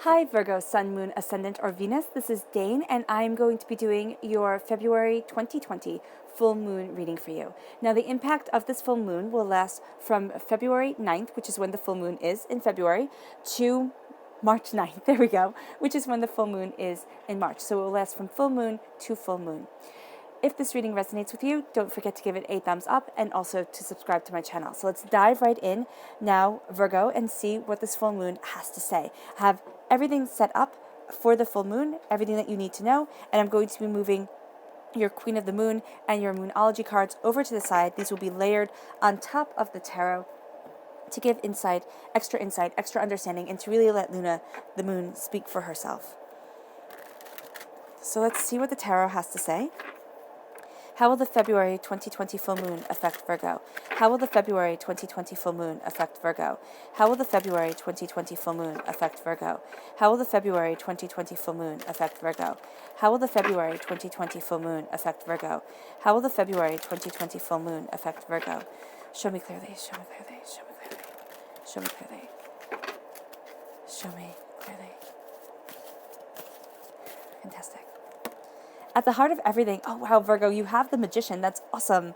Hi Virgo, Sun, Moon, Ascendant, or Venus. This is Dane, and I'm going to be doing your February 2020 full moon reading for you. Now, the impact of this full moon will last from February 9th, which is when the full moon is in February, to March 9th, there we go, which is when the full moon is in March. So it will last from full moon to full moon. If this reading resonates with you, don't forget to give it a thumbs up and also to subscribe to my channel. So let's dive right in now, Virgo, and see what this full moon has to say. I have everything set up for the full moon, everything that you need to know, and I'm going to be moving your Queen of the Moon and your Moonology cards over to the side. These will be layered on top of the tarot to give insight, extra understanding, and to really let Luna, the moon, speak for herself. So let's see what the tarot has to say. How will the February 2020 full moon affect Virgo? How will the February 2020 full moon affect Virgo? How will the February 2020 full moon affect Virgo? How will the February 2020 full moon affect Virgo? How will the February 2020 full moon affect Virgo? How will the February 2020 full moon affect Virgo? Show me clearly, show me clearly, show me clearly, show me clearly, show me clearly. Fantastic. At the heart of everything, oh wow, Virgo, you have the Magician. That's awesome.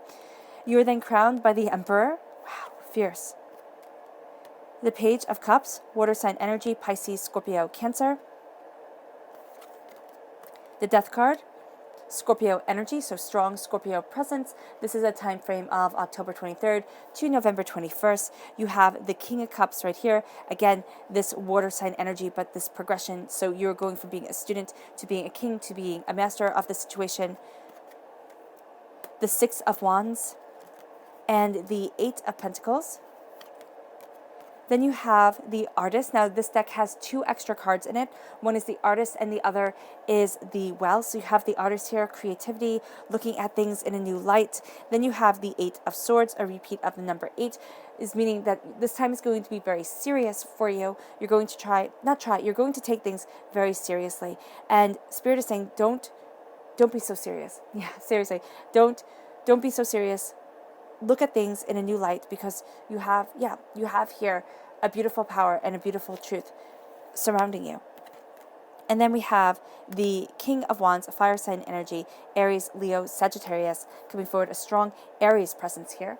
You are then crowned by the Emperor. Wow, fierce. The Page of Cups, water sign energy, Pisces, Scorpio, Cancer. The Death card, Scorpio energy, so strong Scorpio presence. This is a time frame of October 23rd to November 21st. You have the King of Cups right here. Again, this water sign energy, but this progression. So you're going from being a student to being a king to being a master of the situation. The Six of Wands and the Eight of Pentacles. Then you have the Artist. Now, this deck has two extra cards in it. One is the Artist and the other is the Well. So you have the Artist here, creativity, looking at things in a new light. Then you have the Eight of Swords, a repeat of the number 8, is meaning that this time is going to be very serious for you. You're going to you're going to take things very seriously. And Spirit is saying, don't be so serious. Yeah, seriously. Don't be so serious. Look at things in a new light, because you have here a beautiful power and a beautiful truth surrounding you. And then we have the King of Wands, a fire sign energy, Aries, Leo, Sagittarius, coming forward, a strong Aries presence here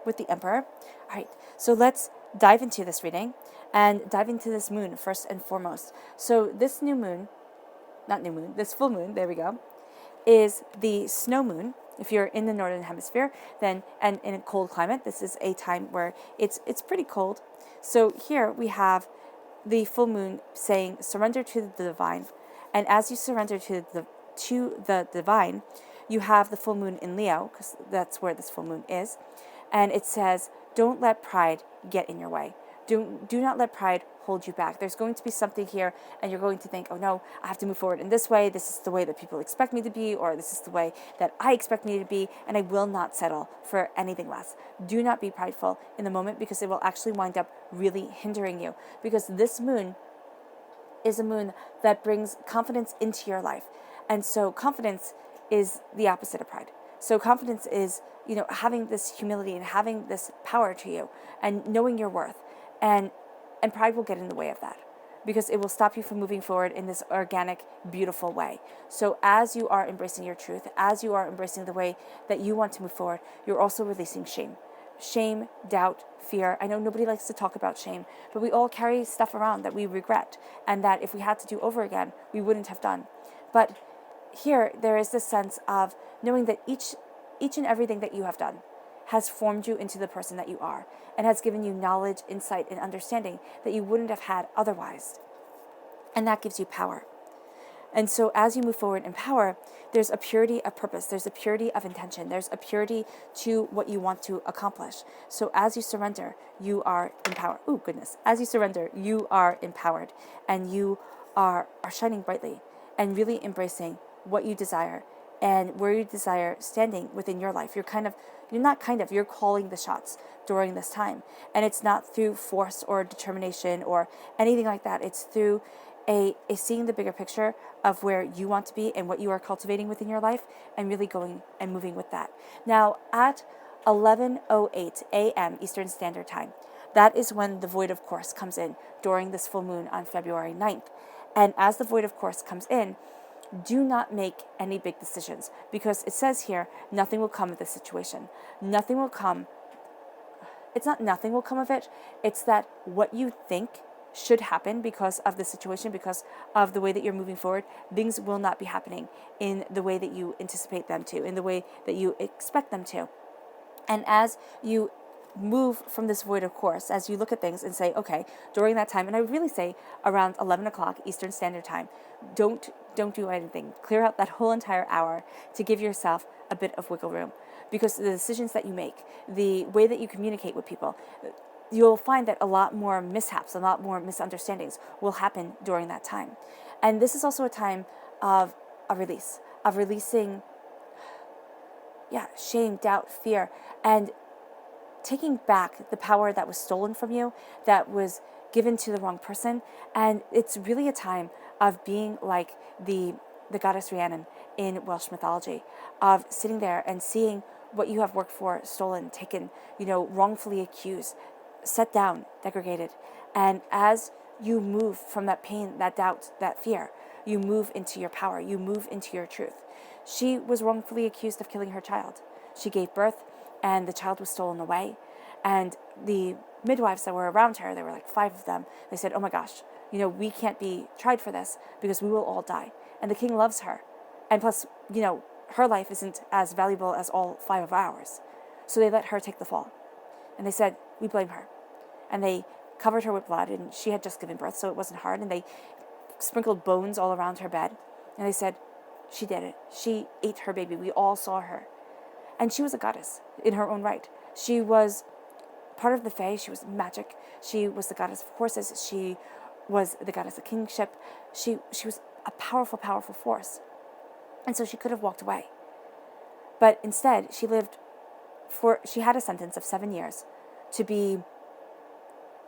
with the Emperor. All right, so let's dive into this reading and dive into this moon first and foremost. So this this full moon, there we go, is the snow moon. If you're in the northern hemisphere, then, and in a cold climate, this is a time where it's pretty cold. So here we have the full moon saying, surrender to the divine. And as you surrender to the divine, you have the full moon in Leo, because that's where this full moon is. And it says, don't let pride get in your way. Do not let pride hold you back. There's going to be something here, and you're going to think, oh no, I have to move forward in this way. This is the way that people expect me to be, or this is the way that I expect me to be, and I will not settle for anything less. Do not be prideful in the moment, because it will actually wind up really hindering you. Because this moon is a moon that brings confidence into your life. And so confidence is the opposite of pride. So confidence is, having this humility and having this power to you and knowing your worth. And pride will get in the way of that, because it will stop you from moving forward in this organic, beautiful way. So as you are embracing your truth, as you are embracing the way that you want to move forward, you're also releasing shame. Shame, doubt, fear. I know nobody likes to talk about shame, but we all carry stuff around that we regret, and that if we had to do over again, we wouldn't have done. But here, there is this sense of knowing that each and everything that you have done has formed you into the person that you are, and has given you knowledge, insight, and understanding that you wouldn't have had otherwise. And that gives you power. And so as you move forward in power, there's a purity of purpose, there's a purity of intention, there's a purity to what you want to accomplish. So as you surrender, you are empowered. Oh, goodness. As you surrender, you are empowered, and you are shining brightly and really embracing what you desire and where you desire standing within your life. You're calling the shots during this time. And it's not through force or determination or anything like that. It's through a seeing the bigger picture of where you want to be and what you are cultivating within your life, and really going and moving with that. Now, at 11:08 a.m. Eastern Standard Time, that is when the void of course comes in during this full moon on February 9th. And as the void of course comes in, do not make any big decisions, because it says here, nothing will come of this situation. Nothing will come. It's not nothing will come of it. It's that what you think should happen because of the situation, because of the way that you're moving forward, things will not be happening in the way that you anticipate them to, in the way that you expect them to. And as you move from this void of course, as you look at things and say, okay, during that time, and I would really say around 11 o'clock Eastern Standard Time, don't do anything. Clear out that whole entire hour to give yourself a bit of wiggle room, because the decisions that you make, the way that you communicate with people, you'll find that a lot more mishaps, a lot more misunderstandings will happen during that time. And this is also a time of a release, of releasing, shame, doubt, fear, and taking back the power that was stolen from you, that was given to the wrong person. And it's really a time of being like the goddess Rhiannon in Welsh mythology, of sitting there and seeing what you have worked for stolen, taken, wrongfully accused, set down, degraded. And as you move from that pain, that doubt, that fear, you move into your power, you move into your truth. She was wrongfully accused of killing her child. She gave birth, and the child was stolen away. And the midwives that were around her, there were like 5 of them, they said, oh my gosh, we can't be tried for this because we will all die. And the king loves her. And plus, her life isn't as valuable as all 5 of ours. So they let her take the fall. And they said, we blame her. And they covered her with blood, and she had just given birth, so it wasn't hard. And they sprinkled bones all around her bed. And they said, she did it. She ate her baby. We all saw her. And she was a goddess in her own right. She was part of the Fae. She was magic. She was the goddess of horses. She was the goddess of kingship. She was a powerful, powerful force. And so she could have walked away. But instead, she had a sentence of 7 years to be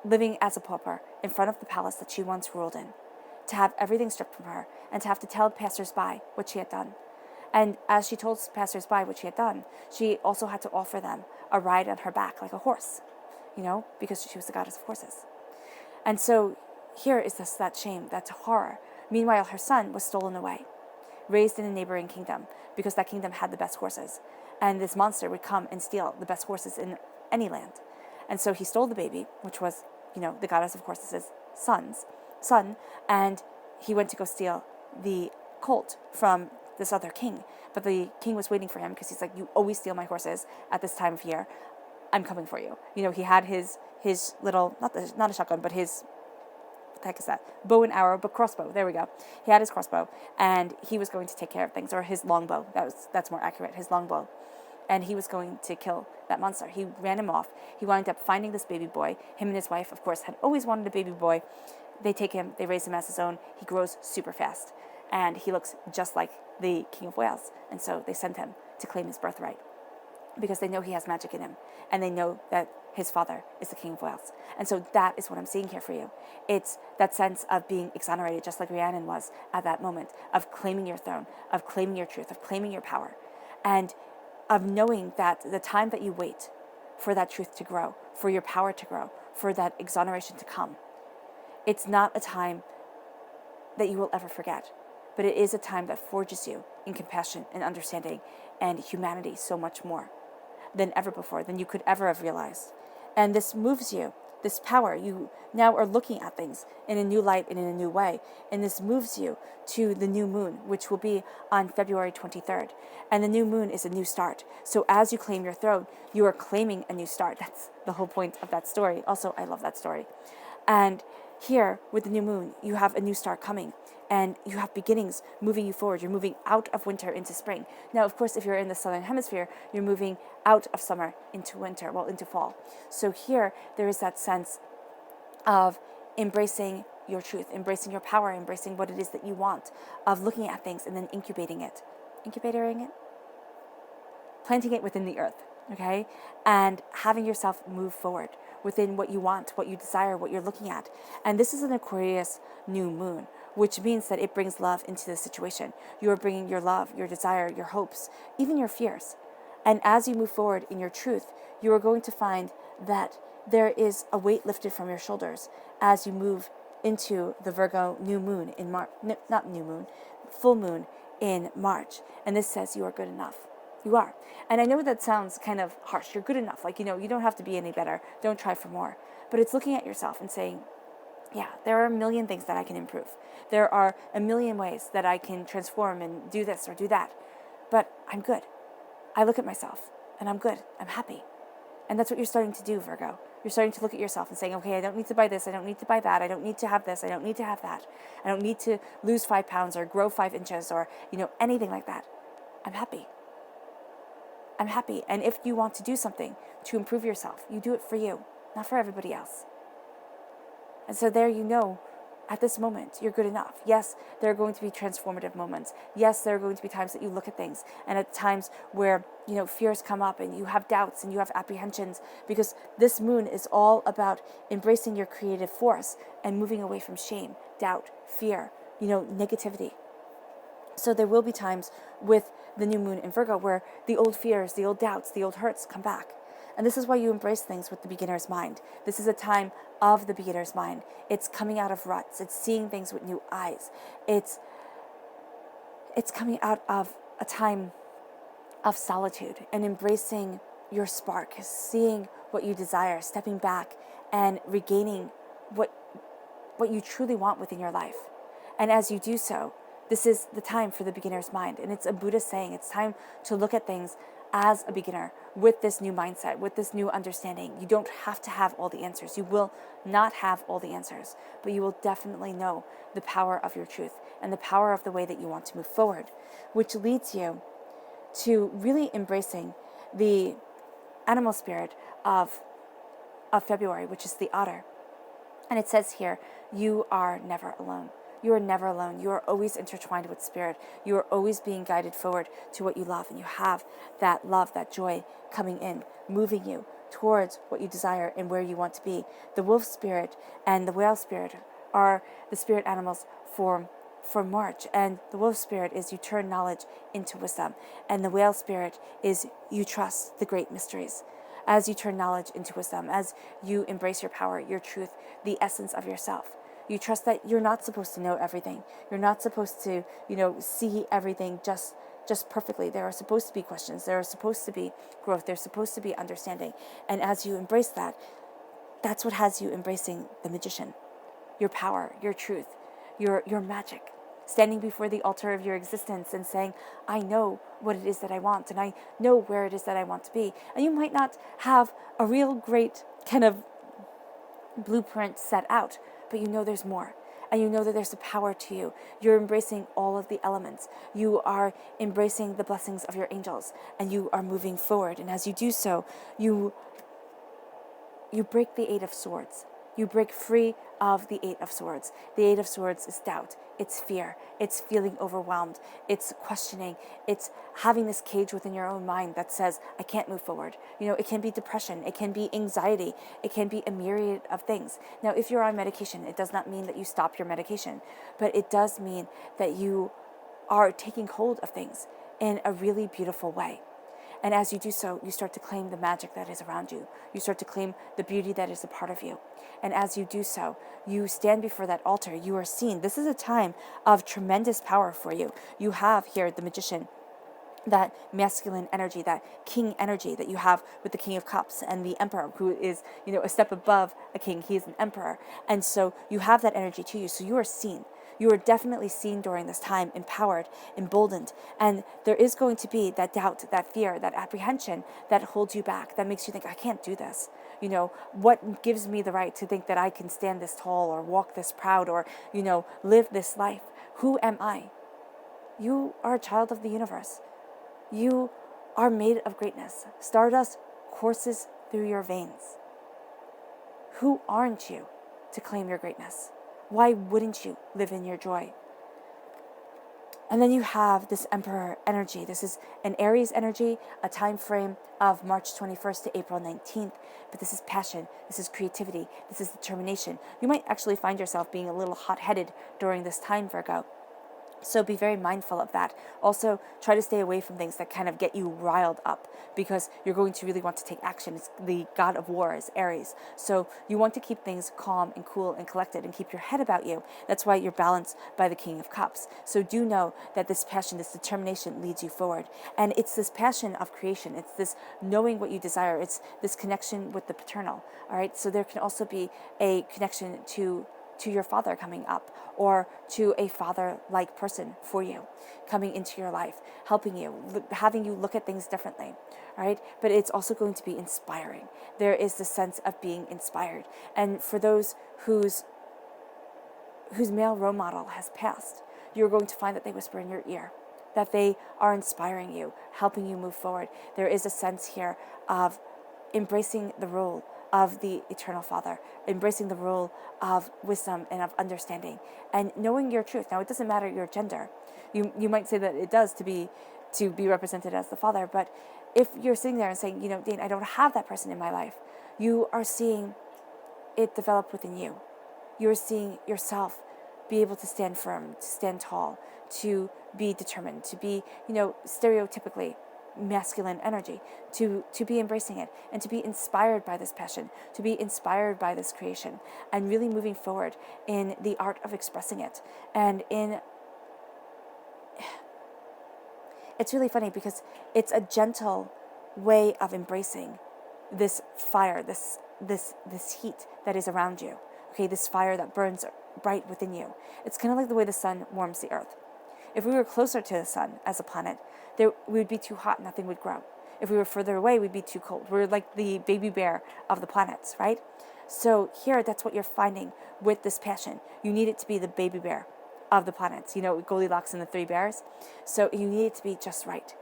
living as a pauper in front of the palace that she once ruled in, to have everything stripped from her, and to have to tell passers-by what she had done. And as she told passers-by what she had done, she also had to offer them a ride on her back like a horse, because she was the goddess of horses. And so here is that shame, that horror. Meanwhile, her son was stolen away, raised in a neighboring kingdom, because that kingdom had the best horses. And this monster would come and steal the best horses in any land. And so he stole the baby, which was, the goddess of horses' son, and he went to go steal the colt from this other king. But the king was waiting for him because he's like, you always steal my horses at this time of year. I'm coming for you. He had his little, not a shotgun, but his, what the heck is that? Bow and arrow, but crossbow. There we go. He had his crossbow, and he was going to take care of things, or his longbow. That's more accurate, his longbow. And he was going to kill that monster. He ran him off. He wound up finding this baby boy. Him and his wife, of course, had always wanted a baby boy. They take him, they raise him as his own. He grows super fast, and he looks just like the King of Wales. And so they send him to claim his birthright, because they know he has magic in him, and they know that his father is the King of Wales. And so that is what I'm seeing here for you. It's that sense of being exonerated, just like Rhiannon was at that moment, of claiming your throne, of claiming your truth, of claiming your power, and of knowing that the time that you wait for that truth to grow, for your power to grow, for that exoneration to come, it's not a time that you will ever forget, but it is a time that forges you in compassion and understanding and humanity so much more than ever before, than you could ever have realized. And this moves you, this power, you now are looking at things in a new light and in a new way. And this moves you to the new moon, which will be on February 23rd. And the new moon is a new start. So as you claim your throne, you are claiming a new start. That's the whole point of that story. Also, I love that story. And here, with the new moon, you have a new start coming. And you have beginnings moving you forward. You're moving out of winter into spring. Now, of course, if you're in the southern hemisphere, you're moving out of summer into winter, into fall. So here, there is that sense of embracing your truth, embracing your power, embracing what it is that you want, of looking at things and then incubating it. Incubating it? Planting it within the earth, okay? And having yourself move forward within what you want, what you desire, what you're looking at. And this is an Aquarius new moon, which means that it brings love into the situation. You are bringing your love, your desire, your hopes, even your fears. And as you move forward in your truth, you are going to find that there is a weight lifted from your shoulders as you move into the Virgo new moon in March, not new moon, full moon in March. And this says you are good enough. You are. And I know that sounds kind of harsh. You're good enough. Like, you don't have to be any better. Don't try for more. But it's looking at yourself and saying, yeah, there are a million things that I can improve. There are a million ways that I can transform and do this or do that. But I'm good. I look at myself and I'm good. I'm happy. And that's what you're starting to do, Virgo. You're starting to look at yourself and saying, okay, I don't need to buy this. I don't need to buy that. I don't need to have this. I don't need to have that. I don't need to lose 5 pounds or grow 5 inches or, anything like that. I'm happy. I'm happy. And if you want to do something to improve yourself, you do it for you, not for everybody else. And so there at this moment, you're good enough. Yes, there are going to be transformative moments. Yes, there are going to be times that you look at things and at times where, fears come up and you have doubts and you have apprehensions, because this moon is all about embracing your creative force and moving away from shame, doubt, fear, negativity. So there will be times with the new moon in Virgo where the old fears, the old doubts, the old hurts come back. And this is why you embrace things with the beginner's mind. This is a time of the beginner's mind. It's coming out of ruts. It's seeing things with new eyes. It's coming out of a time of solitude and embracing your spark, seeing what you desire, stepping back and regaining what you truly want within your life. And as you do so, this is the time for the beginner's mind. And it's a Buddhist saying, it's time to look at things as a beginner with this new mindset, with this new understanding. You don't have to have all the answers. You will not have all the answers, but you will definitely know the power of your truth and the power of the way that you want to move forward, which leads you to really embracing the animal spirit of February, which is the otter. And it says here, you are never alone. You are never alone. You are always intertwined with spirit. You are always being guided forward to what you love. And you have that love, that joy coming in, moving you towards what you desire and where you want to be. The wolf spirit and the whale spirit are the spirit animals for March. And the wolf spirit is you turn knowledge into wisdom. And the whale spirit is you trust the great mysteries. As you turn knowledge into wisdom, as you embrace your power, your truth, the essence of yourself. You trust that you're not supposed to know everything. You're not supposed to, see everything just perfectly. There are supposed to be questions. There are supposed to be growth. There's supposed to be understanding. And as you embrace that, that's what has you embracing the magician, your power, your truth, your magic, standing before the altar of your existence and saying, I know what it is that I want, and I know where it is that I want to be. And you might not have a real great kind of blueprint set out, but you know there's more. And you know that there's a power to you. You're embracing all of the elements. You are embracing the blessings of your angels, and you are moving forward. And as you do so, you break the 8 of Swords. You break free of the 8 of Swords. The 8 of Swords is doubt. It's fear. It's feeling overwhelmed. It's questioning. It's having this cage within your own mind that says, I can't move forward. It can be depression. It can be anxiety. It can be a myriad of things. Now, if you're on medication, it does not mean that you stop your medication, but it does mean that you are taking hold of things in a really beautiful way. And as you do so, you start to claim the magic that is around you. You start to claim the beauty that is a part of you. And as you do so, you stand before that altar. You are seen. This is a time of tremendous power for you. You have here the magician, that masculine energy, that king energy that you have with the King of Cups and the Emperor, who is, a step above a king. He is an emperor. And so you have that energy to you. So you are seen. You are definitely seen during this time, empowered, emboldened. And there is going to be that doubt, that fear, that apprehension that holds you back, that makes you think, I can't do this. What gives me the right to think that I can stand this tall or walk this proud or, live this life? Who am I? You are a child of the universe. You are made of greatness. Stardust courses through your veins. Who aren't you to claim your greatness? Why wouldn't you live in your joy? And then you have this Emperor energy. This is an Aries energy, a time frame of March 21st to April 19th. But this is passion. This is creativity. This is determination. You might actually find yourself being a little hot-headed during this time, Virgo. So be very mindful of that. Also, try to stay away from things that kind of get you riled up, because you're going to really want to take action. It's the god of war is Aries. So you want to keep things calm and cool and collected and keep your head about you. That's why you're balanced by the King of Cups. So do know that this passion, this determination leads you forward. And it's this passion of creation. It's this knowing what you desire. It's this connection with the paternal. All right. So there can also be a connection to your father coming up, or to a father-like person for you coming into your life, helping you, having you look at things differently, right? But it's also going to be inspiring. There is the sense of being inspired. And for those whose male role model has passed, you're going to find that they whisper in your ear, that they are inspiring you, helping you move forward. There is a sense here of embracing the role of the Eternal Father, embracing the role of wisdom and of understanding, and knowing your truth. Now, it doesn't matter your gender. You might say that it does to be represented as the Father, but if you're sitting there and saying, Dane, I don't have that person in my life, you are seeing it develop within you. You're seeing yourself be able to stand firm, to stand tall, to be determined, to be, stereotypically masculine energy, to be embracing it and to be inspired by this passion, to be inspired by this creation, and really moving forward in the art of expressing it. And it's really funny because it's a gentle way of embracing this fire, this heat that is around you. Okay, this fire that burns bright within you. It's kind of like the way the sun warms the earth. If we were closer to the sun as a planet, we would be too hot, nothing would grow. If we were further away, we'd be too cold. We're like the baby bear of the planets, right? So here, that's what you're finding with this passion. You need it to be the baby bear of the planets, Goldilocks and the Three Bears. So you need it to be just right.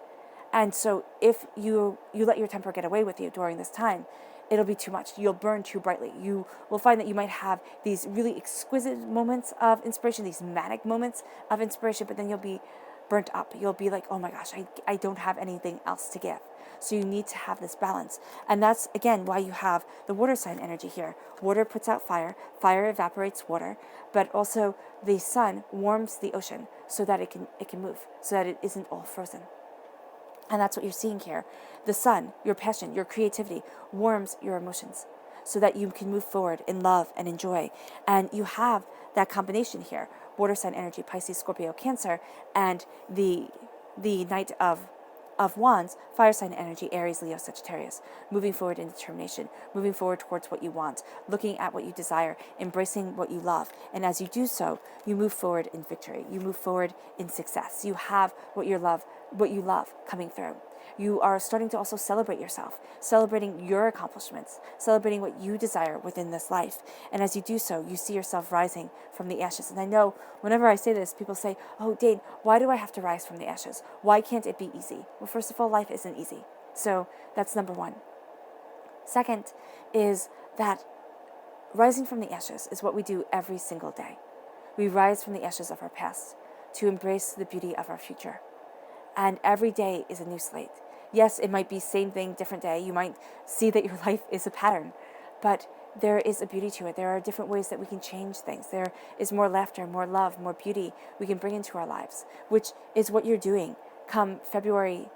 And so if you let your temper get away with you during this time, it'll be too much. You'll burn too brightly. You will find that you might have these really exquisite moments of inspiration, these manic moments of inspiration, but then you'll be burnt up. You'll be like, oh my gosh, I don't have anything else to give. So you need to have this balance. And that's, again, why you have the water sign energy here. Water puts out fire. Fire evaporates water. But also the sun warms the ocean so that it can move, so that it isn't all frozen. And that's what you're seeing here. The sun, your passion, your creativity, warms your emotions so that you can move forward in love and in joy. And you have that combination here, water sign energy, Pisces, Scorpio, Cancer, and the Knight of Wands, fire sign energy, Aries, Leo, Sagittarius, moving forward in determination, moving forward towards what you want, looking at what you desire, embracing what you love. And as you do so, you move forward in victory. You move forward in success. You have what you love coming through. You are starting to also celebrate yourself, celebrating your accomplishments, celebrating what you desire within this life. And as you do so, you see yourself rising from the ashes. And I know whenever I say this, people say, oh, Dane, why do I have to rise from the ashes? Why can't it be easy? Well, first of all, life isn't easy. So that's number one. Second is that rising from the ashes is what we do every single day. We rise from the ashes of our past to embrace the beauty of our future. And every day is a new slate. Yes, it might be same thing, different day. You might see that your life is a pattern, but there is a beauty to it. There are different ways that we can change things. There is more laughter, more love, more beauty we can bring into our lives, which is what you're doing come February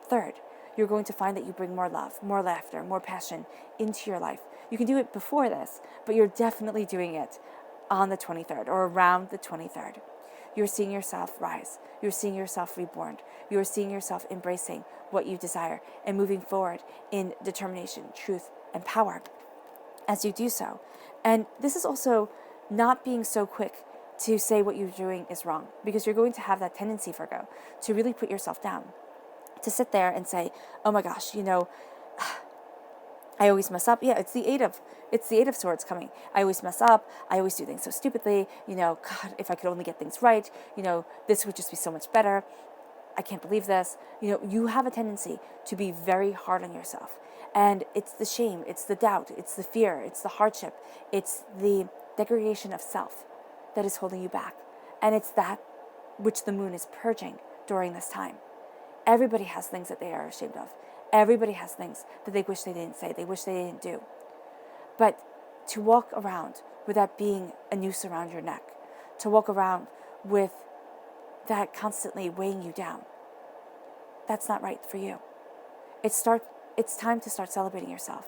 3rd. You're going to find that you bring more love, more laughter, more passion into your life. You can do it before this, but you're definitely doing it on the 23rd or around the 23rd. You're seeing yourself rise. You're seeing yourself reborn. You're seeing yourself embracing what you desire and moving forward in determination, truth, and power as you do so. And this is also not being so quick to say what you're doing is wrong, because you're going to have that tendency, Virgo, to really put yourself down, to sit there and say, oh my gosh, I always mess up. Yeah, it's the Eight of Swords coming. I always mess up. I always do things so stupidly. God, if I could only get things right, this would just be so much better. I can't believe this. You have a tendency to be very hard on yourself. And it's the shame, it's the doubt, it's the fear, it's the hardship, it's the degradation of self that is holding you back. And it's that which the moon is purging during this time. Everybody has things that they are ashamed of. Everybody has things that they wish they didn't say, they wish they didn't do. But to walk around with that being a noose around your neck, to walk around with that constantly weighing you down. That's not right for you. It's time to start celebrating yourself,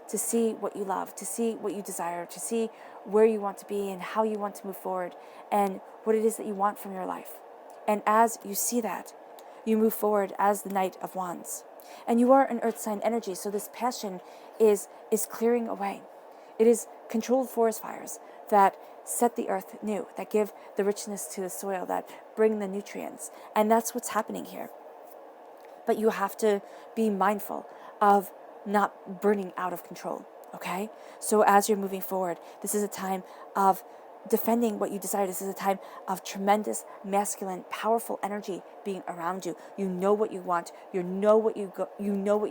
to see what you love, to see what you desire, to see where you want to be and how you want to move forward and what it is that you want from your life. And as you see that, you move forward as the Knight of Wands. And you are an earth sign energy, so this passion is clearing away. It is controlled forest fires that set the earth new, that give the richness to the soil, that bring the nutrients. And that's what's happening here. But you have to be mindful of not burning out of control, okay? So as you're moving forward, this is a time of defending what you desire. This is a time of tremendous masculine, powerful energy being around you. You know what you want. You know what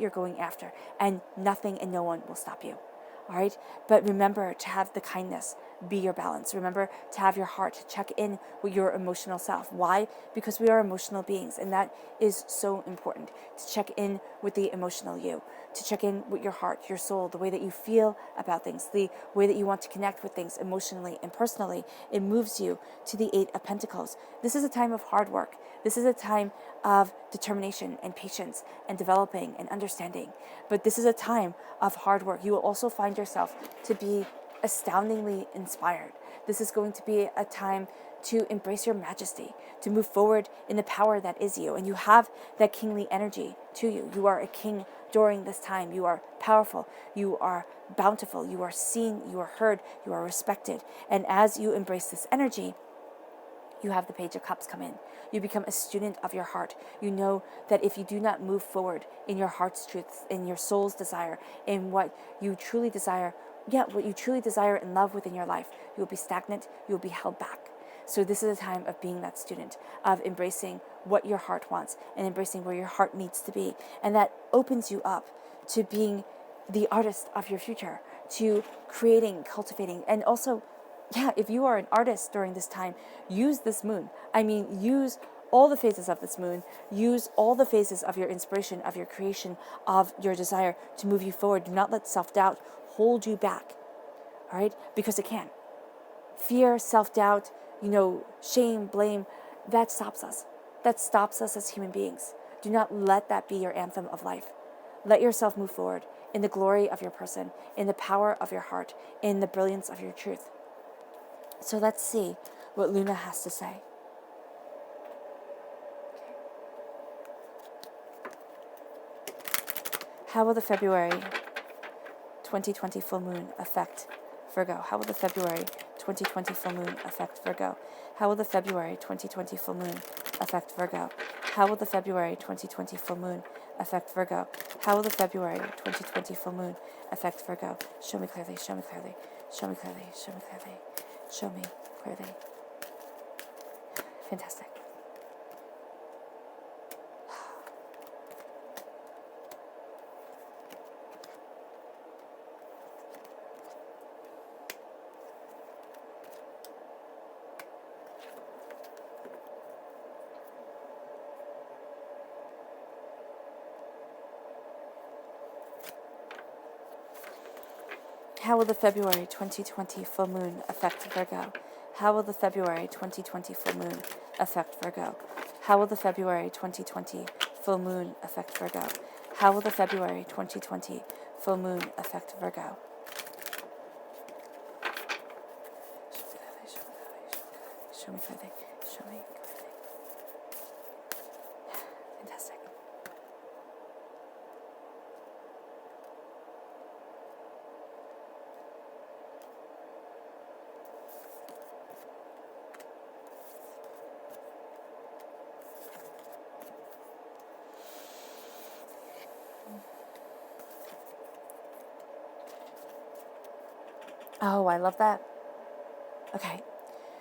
you're going after, and nothing and no one will stop you. All right? But remember to have the kindness be your balance. Remember to have your heart check in with your emotional self. Why? Because we are emotional beings, and that is so important, to check in with the emotional you, to check in with your heart, your soul, the way that you feel about things, the way that you want to connect with things emotionally and personally. It moves you to the Eight of Pentacles. This is a time of hard work. This is a time of determination and patience and developing and understanding. But this is a time of hard work. You will also find yourself to be astoundingly inspired. This is going to be a time to embrace your majesty, to move forward in the power that is you. And you have that kingly energy to you. You are a king during this time. You are powerful. You are bountiful. You are seen. You are heard. You are respected. And as you embrace this energy, you have the Page of Cups come in. You become a student of your heart. You know that if you do not move forward in your heart's truths, in your soul's desire, in what you truly desire, what you truly desire and love within your life, you will be stagnant, you will be held back. So this is a time of being that student, of embracing what your heart wants and embracing where your heart needs to be. And that opens you up to being the artist of your future, to creating, cultivating, and also, if you are an artist during this time, use this moon. I mean, use all the phases of this moon. Use all the phases of your inspiration, of your creation, of your desire to move you forward. Do not let self-doubt hold you back, all right? Because it can. Fear, self-doubt, shame, blame, that stops us. That stops us as human beings. Do not let that be your anthem of life. Let yourself move forward in the glory of your person, in the power of your heart, in the brilliance of your truth. So let's see what Luna has to say. How will the February 2020 full moon affect Virgo? How will the February 2020 full moon affect Virgo? How will the February 2020 full moon affect Virgo? How will the February 2020 full moon affect Virgo? How will the February 2020 full moon affect Virgo? Show me clearly, show me clearly, show me clearly, show me clearly, show me clearly. Fantastic. How will the February 2020 full moon affect Virgo? How will the February 2020 full moon affect Virgo? How will the February 2020 full moon affect Virgo? How will the February 2020 full moon affect Virgo? Show me clearly. Show me clearly. Fantastic. Oh, I love that. Okay.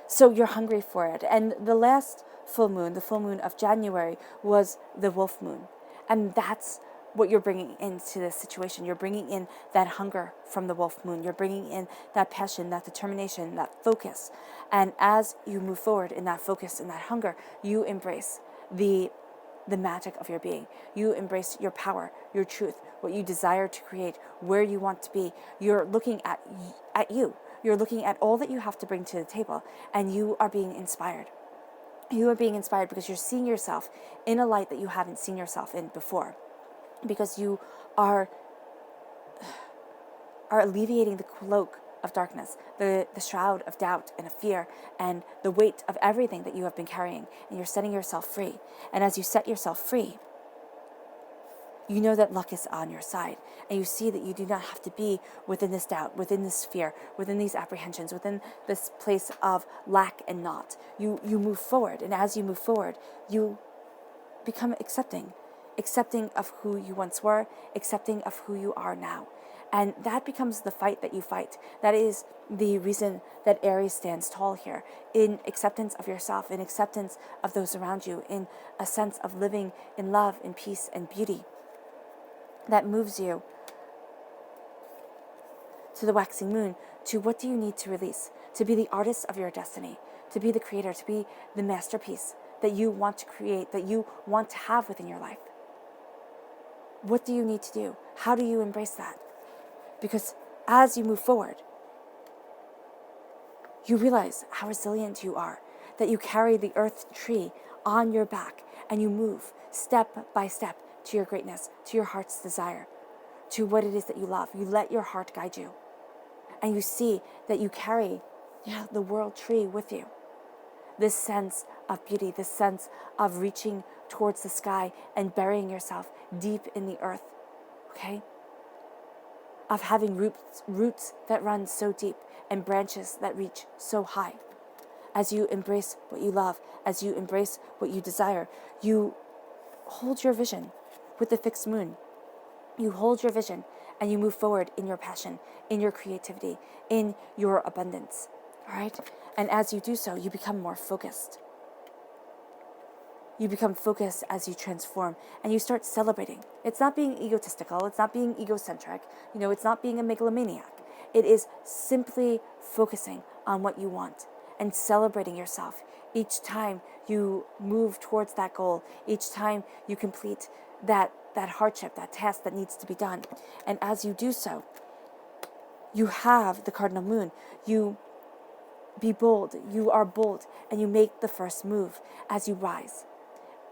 So you're hungry for it. And the last full moon, the full moon of January, was the wolf moon. And that's what you're bringing into this situation. You're bringing in that hunger from the wolf moon. You're bringing in that passion, that determination, that focus. And as you move forward in that focus and that hunger, you embrace the magic of your being. You embrace your power, your truth, what you desire to create, where you want to be. You're looking at you. You're looking at all that you have to bring to the table, and you are being inspired. You are being inspired because you're seeing yourself in a light that you haven't seen yourself in before. Because you are alleviating the cloak of darkness, the shroud of doubt and of fear, and the weight of everything that you have been carrying, and you're setting yourself free. And as you set yourself free, you know that luck is on your side, and you see that you do not have to be within this doubt, within this fear, within these apprehensions, within this place of lack and not. You move forward, and as you move forward, you become accepting of who you once were, accepting of who you are now. And that becomes the fight that you fight. That is the reason that Aries stands tall here, in acceptance of yourself, in acceptance of those around you, in a sense of living in love, in peace, and beauty. That moves you to the waxing moon, to what do you need to release, to be the artist of your destiny, to be the creator, to be the masterpiece that you want to create, that you want to have within your life. What do you need to do? How do you embrace that? Because as you move forward, you realize how resilient you are, that you carry the earth tree on your back, and you move step by step to your greatness, to your heart's desire, to what it is that you love. You let your heart guide you, and you see that you carry the world tree with you. This sense of beauty, this sense of reaching towards the sky and burying yourself deep in the earth, okay? Of having roots that run so deep and branches that reach so high. As you embrace what you love, as you embrace what you desire, you hold your vision with the fixed moon. You hold your vision and you move forward in your passion, in your creativity, in your abundance, all right? And as you do so, you become more focused. You become focused as you transform, and you start celebrating. It's not being egotistical. It's not being egocentric. It's not being a megalomaniac. It is simply focusing on what you want and celebrating yourself each time you move towards that goal, each time you complete that hardship, that task that needs to be done. And as you do so, you have the cardinal moon. You be bold. You are bold, and you make the first move as you rise.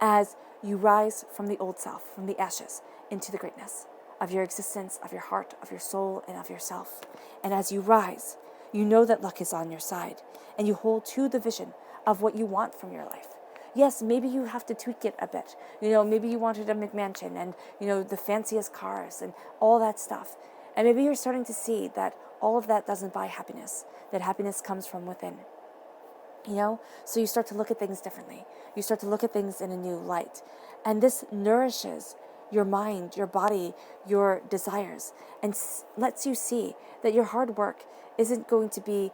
As you rise from the old self, from the ashes, into the greatness of your existence, of your heart, of your soul, and of yourself. And as you rise, you know that luck is on your side, and you hold to the vision of what you want from your life. Yes, maybe you have to tweak it a bit. Maybe you wanted a McMansion and, the fanciest cars and all that stuff. And maybe you're starting to see that all of that doesn't buy happiness, that happiness comes from within. So you start to look at things differently. You start to look at things in a new light. And this nourishes your mind, your body, your desires, and lets you see that your hard work isn't going to be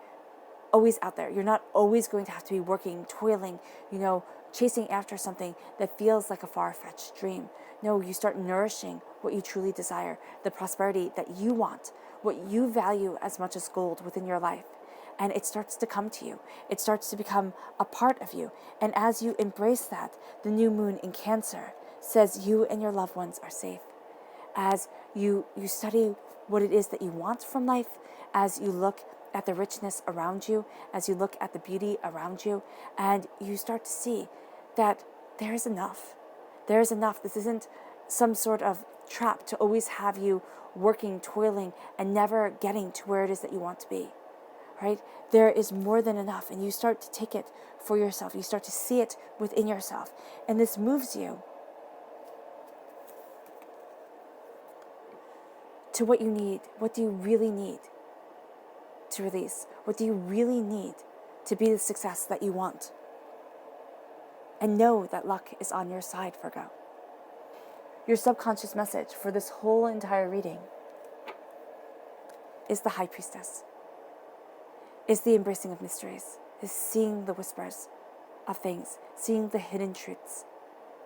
always out there. You're not always going to have to be working, toiling, chasing after something that feels like a far-fetched dream. No, you start nourishing what you truly desire, the prosperity that you want, what you value as much as gold within your life. And it starts to come to you. It starts to become a part of you. And as you embrace that, the new moon in Cancer says you and your loved ones are safe. As you study what it is that you want from life, as you look at the richness around you, as you look at the beauty around you, and you start to see that there is enough. There is enough. This isn't some sort of trap to always have you working, toiling, and never getting to where it is that you want to be. Right? There is more than enough, and you start to take it for yourself. You start to see it within yourself, and this moves you to what you need. What do you really need to release? What do you really need to be the success that you want? And know that luck is on your side, Virgo. Your subconscious message for this whole entire reading is the High Priestess. Is the embracing of mysteries, is seeing the whispers of things, seeing the hidden truths,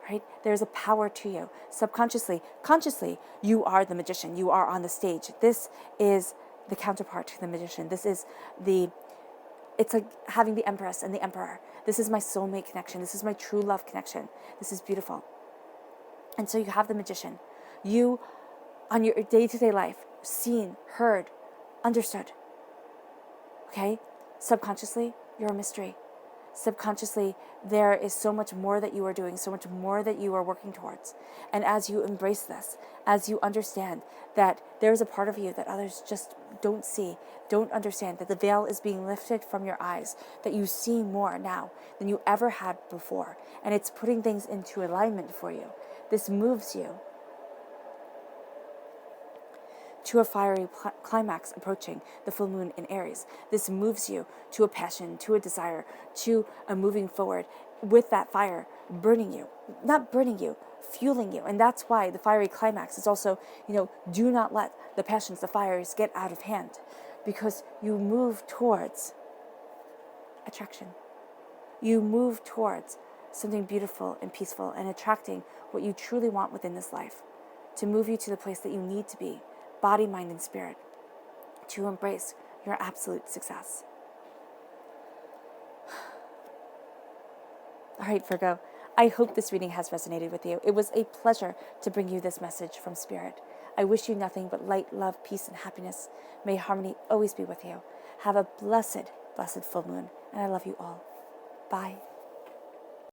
right? There's a power to you. Subconsciously, consciously, you are the magician. You are on the stage. This is the counterpart to the magician. It's like having the Empress and the Emperor. This is my soulmate connection. This is my true love connection. This is beautiful. And so you have the magician. You, on your day-to-day life, seen, heard, understood. Okay? Subconsciously, you're a mystery. subconsciously, there is so much more that you are doing, so much more that you are working towards. And as you embrace this, as you understand that there is a part of you that others just don't see, don't understand, that the veil is being lifted from your eyes, that you see more now than you ever had before, and it's putting things into alignment for you. This moves you to a fiery climax approaching the full moon in Aries. This moves you to a passion, to a desire, to a moving forward with that fire burning you, not burning you, fueling you. And that's why the fiery climax is also, do not let the passions, the fires get out of hand, because you move towards attraction. You move towards something beautiful and peaceful and attracting what you truly want within this life, to move you to the place that you need to be, body, mind, and spirit, to embrace your absolute success. All right, Virgo, I hope this reading has resonated with you. It was a pleasure to bring you this message from Spirit. I wish you nothing but light, love, peace, and happiness. May harmony always be with you. Have a blessed, blessed full moon, and I love you all. Bye.